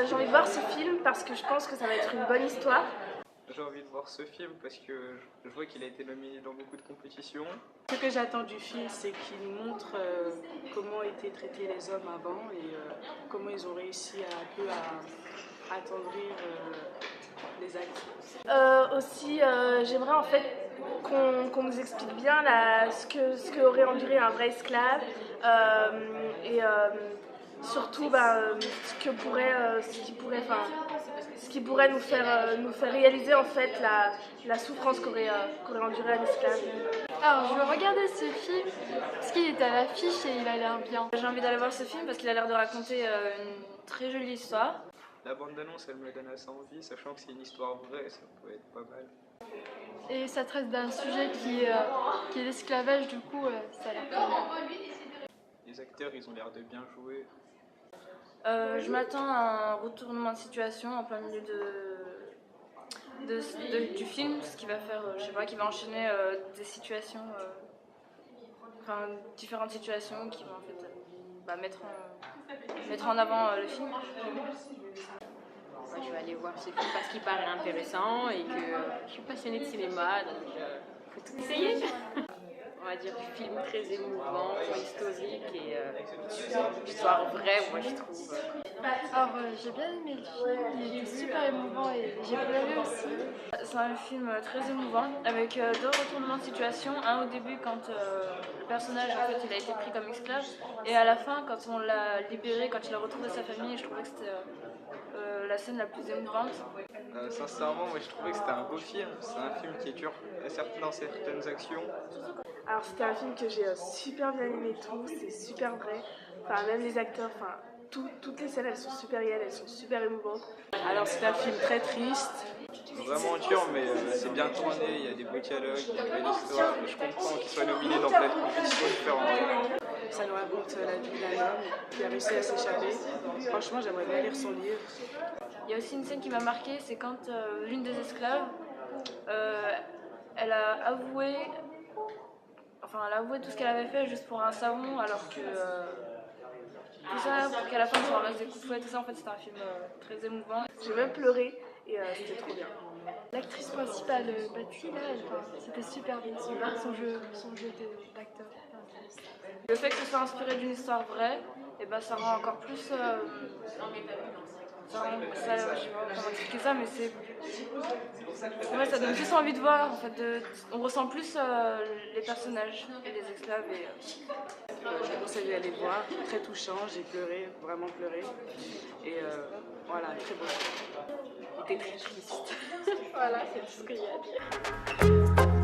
J'ai envie de voir ce film parce que je pense que ça va être une bonne histoire. J'ai envie de voir ce film parce que je vois qu'il a été nominé dans beaucoup de compétitions. Ce que j'attends du film, c'est qu'il nous montre comment étaient traités les hommes avant et comment ils ont réussi à attendrir les actes. Aussi, j'aimerais en fait qu'on nous explique bien ce que aurait enduré un vrai esclave et surtout ce qui pourrait nous faire réaliser en fait la souffrance qu'aurait enduré un esclave. Alors, je vais regarder ce film parce qu'il est à l'affiche et il a l'air bien. J'ai envie d'aller voir ce film parce qu'il a l'air de raconter une très jolie histoire. La bande-annonce, elle me donne assez envie, sachant que c'est une histoire vraie, ça peut être pas mal. Et ça traite d'un sujet qui est l'esclavage, du coup, ça a l'air pas mal. Les acteurs, ils ont l'air de bien jouer. Je m'attends à un retournement de situation en plein milieu du film, ce qui va faire, je sais pas, qui va enchaîner des situations, différentes situations qui vont en fait mettre en avant le film. Moi, je vais aller voir ce film parce qu'il paraît intéressant et que je suis passionnée de cinéma, donc il faut tout essayer. On va dire film très émouvant, historique et histoire vraie, moi je trouve. Alors, j'ai bien aimé le film, il était super émouvant et j'ai pleuré aussi. C'est un film très émouvant avec deux retournements de situation. Un au début quand le personnage en fait, il a été pris comme esclave et à la fin quand on l'a libéré, quand il a retrouvé sa famille, je trouvais que c'était la scène la plus émouvante. Sincèrement, moi je trouvais que c'était un beau film. C'est un film qui est dur dans certaines actions. Alors c'était un film que j'ai super bien aimé tout, c'est super vrai. Enfin même les acteurs, toutes les scènes elles sont super réelles, elles sont super émouvantes. Alors c'est un film très triste. Vraiment dur, mais c'est bien tourné, il y a des beaux dialogues, il y a une belle histoire. Et je comprends qu'il soit nominé dans plein de compétitions différentes. Ça nous raconte la vie d'un homme qui a réussi à s'échapper. Franchement, j'aimerais bien lire son livre. Il y a aussi une scène qui m'a marquée, c'est quand l'une des esclaves, elle a avoué tout ce qu'elle avait fait juste pour un savon, alors que tout ça pour qu'à la fin elle se ramasse des coups de fouet, tout ça en fait c'était un film très émouvant. J'ai même pleuré et c'était trop bien. L'actrice principale, Patsy, là, c'était super bien, son jeu d'acteur. Le fait que ce soit inspiré d'une histoire vraie, et ben ça rend encore plus... je sais pas comment expliquer ça, mais c'est... Ouais, ça donne plus envie de voir, en fait, on ressent plus les personnages et les esclaves. Je te conseille d'aller voir, très touchant, j'ai pleuré, vraiment pleuré. Et voilà, très beau. Il était très triste. Voilà, c'est tout ce qu'il y a à dire.